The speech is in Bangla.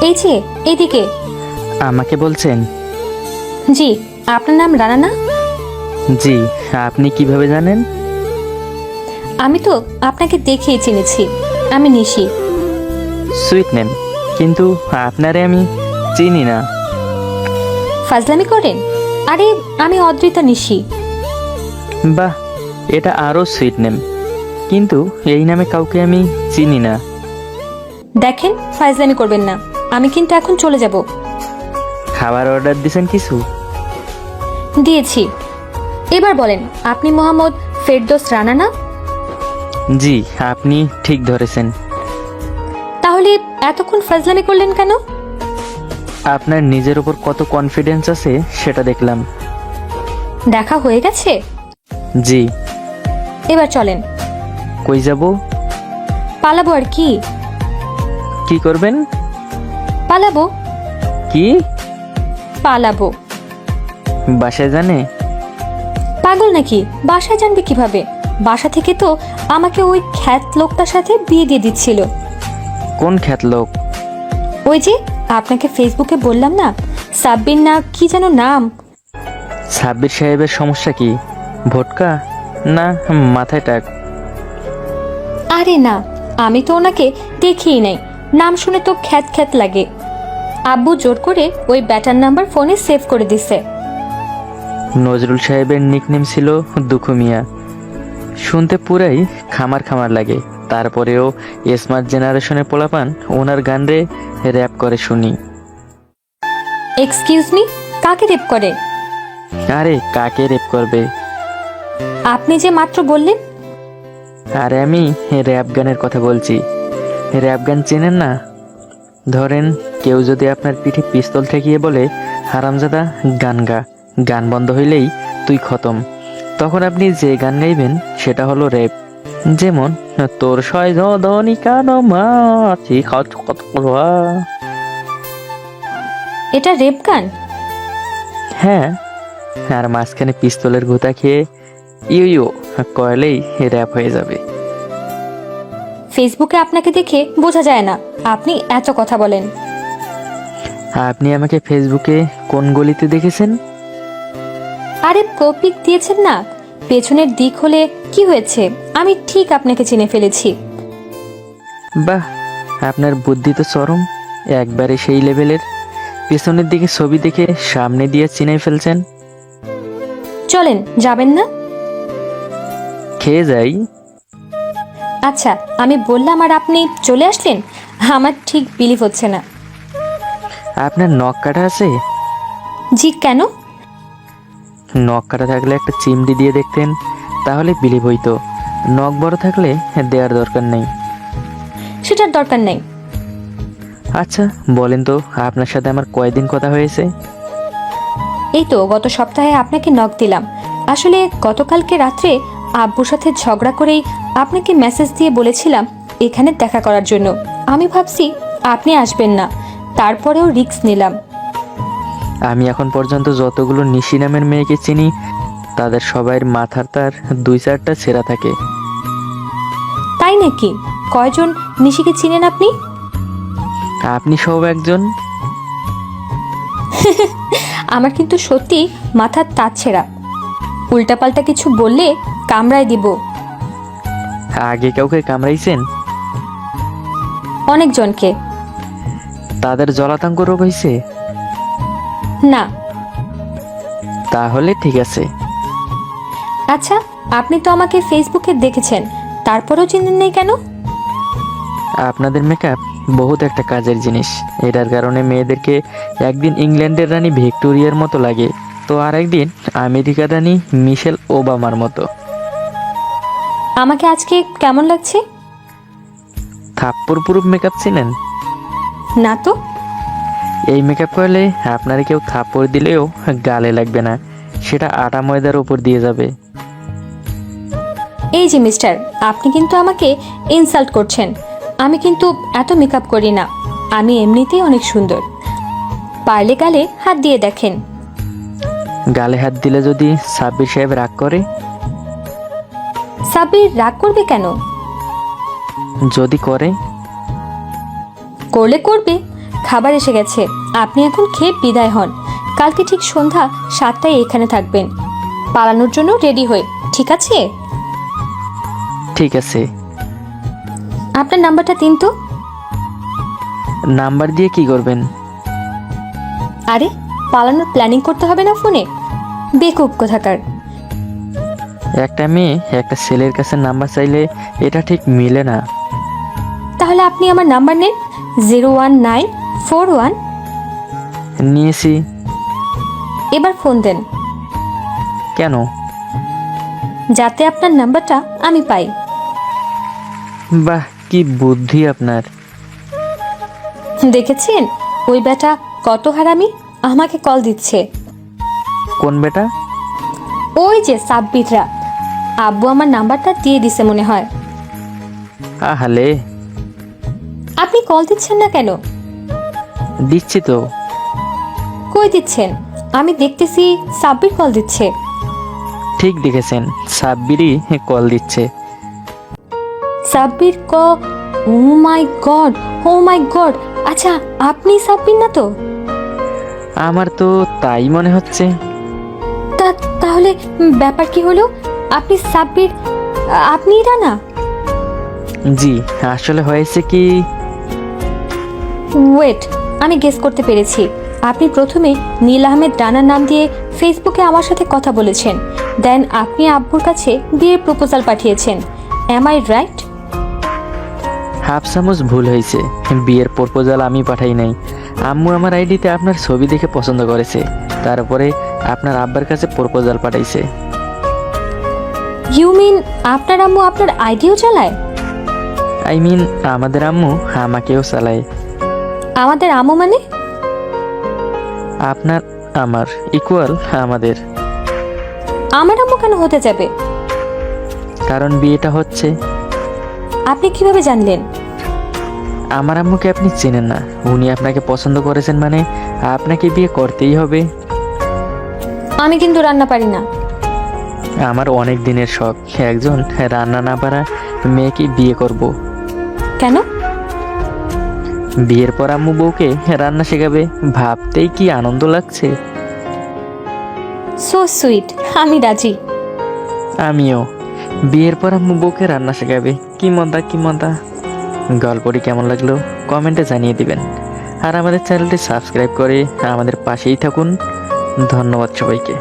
এই যে, এদিকে। আমাকে বলছেন? জি। আপনার নাম রানা না? জি। আপনি কিভাবে জানেন? আমি তো আপনাকে দেখেই চিনেছি। আমি নিশি। সুইট নেম, কিন্তু আপনারে আমি চিনি না। ফাজলামি করেন? আরে, আমি অদ্রিতা নিশি। বাহ, এটা আরও সুইট নেম, কিন্তু এই নামে কাউকে আমি চিনি না। দেখেন, ফাজলামি করবেন না। আমি কিন্তু এখন চলে যাব। খাবার অর্ডার দিয়েছেন কিছু? দিয়েছি। এবার বলেন, আপনি মোহাম্মদ ফেরদৌস রানা না? জি, আপনি ঠিক ধরেছেন। তাহলে এতক্ষণ ফাজলামি করলেন কেন? আপনার নিজের উপর কত কনফিডেন্স আছে সেটা দেখলাম। দেখা হয়ে গেছে? জি। এবার চলেন। কই যাব? পালাবো আর কি। কি করবেন? পালাবো। কি? পালাবো। বাসায় জানে? পাগল নাকি? বাসায় জানবে কিভাবে? বাসা থেকে তো আমাকে ওই খ্যাত লোকটার সাথে বিয়ে দিয়ে দিচ্ছিল। কোন খ্যাত লোক? ওই যে আপনাকে ফেসবুকে বললাম না, সাব্বির না কি যেন নাম। সাব্বির সাহেবের সমস্যা কি? ভোটকা না মাথায় টাক? আরে না, আমি তো ওনাকে দেখিই নাই। নাম শুনে তো খ্যাত খ্যাত লাগে। আব্বু জোর করে ওই ব্যাটার নাম্বার ফোনে সেভ করে দিছে। নজরুল সাহেবের নিকনেম ছিল দুখু মিয়া। শুনতে পুরাই খামার খামার লাগে। তারপরেও স্মার্ট জেনারেশনের পোলাপান ওনার গান রে র্যাপ করে শুনি। এক্সকিউজ মি, কাকে রেপ করে? আরে কাকে র্যাপ করবে? আপনি যে মাত্র বললেন। আরে আমি র্যাপ গানের কথা বলছি। র্যাপ গান চেনেন না? ধরেন কেউ যদি আপনার পিঠে পিস্তল ঠেকিয়ে বলে, হারামজাদা গান গা, গান বন্ধ হইলেই তুই খতম, তখন আপনি যে গান গাইবেন সেটা হলো র্যাপ। যেমন তোর সয় ধনী কানো মাছি কত। এটা রেপ গান? হ্যাঁ, আর মাঝখানে পিস্তলের গুতা খেয়ে ইউ ইউ কয়লেই র্যাপ হয়ে যাবে। ফেসবুকে আপনাকে দেখে বোঝা যায় না আপনি এত কথা বলেন। আপনি আমাকে ফেসবুকে কোন গলিতে দেখেছেন? আরে প্রপিক দিয়েছেন না, পেছনের দিক হলে কি হয়েছে, আমি ঠিক আপনাকে চিনে ফেলেছি। বাহ, আপনার বুদ্ধি তো চরম, একবারে সেই লেভেলের। পেছনের দিকে ছবি দেখে সামনে দিয়ে চিনে ফেলছেন। চলেন, যাবেন না? খেয়ে যাই। আচ্ছা, আমি বললাম আর আপনি চলে আসলেন। আমার ঠিক বিলিভ হচ্ছে না। আপনার নখ কাটা আছে? জি, কেন? নখ কাটা থাকলে একটা চিমটি দিয়ে দেখতেন, তাহলে বিলিভ হইতো। নখ বড় থাকলে দেওয়ার দরকার নেই। সেটার দরকার নেই। আচ্ছা বলেন তো, আপনার সাথে আমার কয়দিন কথা হয়েছে? এই তো গত সপ্তাহে আপনাকে নক দিলাম। আসলে গতকালকে রাত্রে আব্বুর সাথে ঝগড়া করেই আপনাকে মেসেজ দিয়ে বলেছিলাম এখানে দেখা করার জন্য। আমি ভাবছি আপনি আসবেন না, তারপরেও রিস্ক নিলাম। আমি এখন পর্যন্ত যতগুলো নিশি নামের মেয়েকে চিনি, তাদের সবাইয়ের মাথার তার দুই চারটা ছেঁড়া থাকে। তাই নাকি? কয়জন নিশিকে চিনেন আপনি? আপনি সব একজন। আমার কিন্তু সত্যি মাথার তার ছেঁড়া। উল্টাপাল্টা কিছু বললে কামড়ায় দিব। আগে কাউকে কামড়াইছেন? অনেকজনকে। তাদের জলাতঙ্ক রোগ হয়েছে? না। তাহলে ঠিক আছে। আচ্ছা, আপনি তো আমাকে ফেসবুকে দেখেছেন, তারপরেও চিনেন নেই কেন? আপনাদের মেকআপ বহুত একটা কাজের জিনিস। এটার কারণে মেয়েদেরকে একদিন ইংল্যান্ডের রানী ভিক্টোরিয়ার মতো লাগে, তো আর একদিন আমেরিকার রানী মিশেল ওবামার মতো। আমাকে আজকে কেমন লাগছে? থাপ্পড় প্রুফ মেকআপ চিনেন? না তো। এই মেকআপ করলে আপনারে কেউ থাপ্পড় দিলেও গালে লাগবে না, সেটা আটা ময়দার উপর দিয়ে যাবে। এই যে মিস্টার, আপনি কিন্তু আমাকে ইনসাল্ট করছেন। আমি কিন্তু এত মেকআপ করি না। আমি এমনিতেই অনেক সুন্দর। পারলে গালে হাত দিয়ে দেখেন। গালে হাত দিলে যদি সাব্বির সাহেব রাগ করে? সাব্বির রাগ করবে কেন? যদি করে? করলে করবে, খাবার এসে গেছে, আপনি এখন খেয়ে বিদায় হন। কালকে ঠিক সন্ধ্যা 7টায় এখানে থাকবেন, পালানোর জন্য রেডি হয়ে, ঠিক আছে? ঠিক আছে। আপনার নাম্বারটা দিন তো। নাম্বার দিয়ে কি করবেন? আরে, পালানোর প্ল্যানিং করতে হবে না ফোনে? বেকুব কোথাকার। একটা মেয়ে একটা ছেলের কাছে নাম্বার চাইলে এটা ঠিক মিলে না। তাহলে আপনি আমার নাম্বার নেন, 01941। নিয়েছি। এবার ফোন দেন, কেন? যাতে আপনার নাম্বারটা আমি পাই। বাহ, কি বুদ্ধি আপনার। দেখেছেন ওই বেটা কত হারামি, আমাকে কল দিচ্ছে। কোন বেটা? ওই যে সাব্বিররা, আব্বু আমার নাম্বারটা দিয়ে দিছে মনে হয়। আহালে, আপনি কল দিচ্ছেন না কেন? দিচ্ছি তো। কই দিচ্ছেন? আমি দেখতেছি সাব্বির কল দিচ্ছে। ঠিক দেখেছেন, সাব্বিরই কল দিচ্ছে। সাব্বির ও মাই গড, ও মাই গড। আচ্ছা, আপনি সাব্বির না তো? আমার তো তাই মনে হচ্ছে। তাহলে ব্যাপার কি হলো? আপনি সাব্বির, আপনি রানা? জি, আসলে হয়েছে কি। ওয়েট, আমি গেস করতে পেরেছি। আপনি প্রথমে নীল আহমেদ রানার নাম দিয়ে ফেসবুকে আমার সাথে কথা বলেছেন, দেন আপনি আব্বুর কাছে বিয়ের প্রপোজাল পাঠিয়েছেন। Am I right? হাফ চামচ ভুল হয়েছে, বিয়ের প্রপোজাল আমি পাঠাই নাই। আম্মু আমার আইডিতে আপনার ছবি দেখে পছন্দ করেছে, তারপরে আপনার আব্বার কাছে প্রপোজাল পাঠাইছে। ইউ মিন আপনার আম্মু আপনার আইডিও চালায়? আই মিন আমাদের আম্মু আমাকেও চালায়। আমাদের আম্মু মানে? আপনার আমার ইকুয়াল আমাদের। আমার আম্মু কেন হতে যাবে? কারণ বিয়েটা হচ্ছে। আপনি কিভাবে জানলেন? আমার আম্মুকে আপনি চেনেন না, উনি আপনাকে পছন্দ করেছেন মানে আপনাকে বিয়ে করতেই হবে। আমি কিন্তু রান্না পারি না। আমার অনেক দিনের শখ, একজন রান্না না পারা মেয়েকে বিয়ে করব। কেন? বিয়ের পর আম্মু বউকে রান্না শেখাবে, ভাবতেই কি আনন্দ লাগছে। সো সুইট, আমি রাজি। আমিও। বিয়ের পর আম্মু বউকে রান্না শেখাবে, কি মজা কি মজা। গল্পটি কেমন লাগলো কমেন্টে জানিয়ে দিবেন, আর আমাদের চ্যানেলটি সাবস্ক্রাইব করে আমাদের পাশেই থাকুন। ধন্যবাদ সবাইকে।